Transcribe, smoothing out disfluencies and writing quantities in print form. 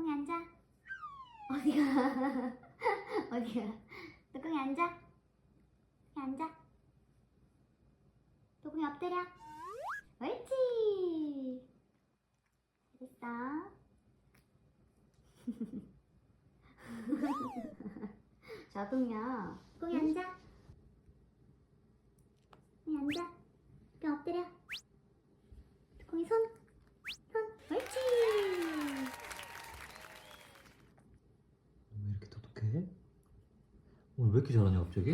뚜껑이 앉아. 어디가? 어디가? 뚜껑이 앉아. 뚜껑이 앉아. 뚜껑이 엎드려. 옳지. 잘했어. 자, 뚜껑이야. 뚜껑이 앉아. 뚜껑이 앉아. 뚜껑이 엎드려. 뚜껑이 손. 옳지. 왜 이렇게 똑똑해? 오늘 왜 이렇게 잘하냐 갑자기?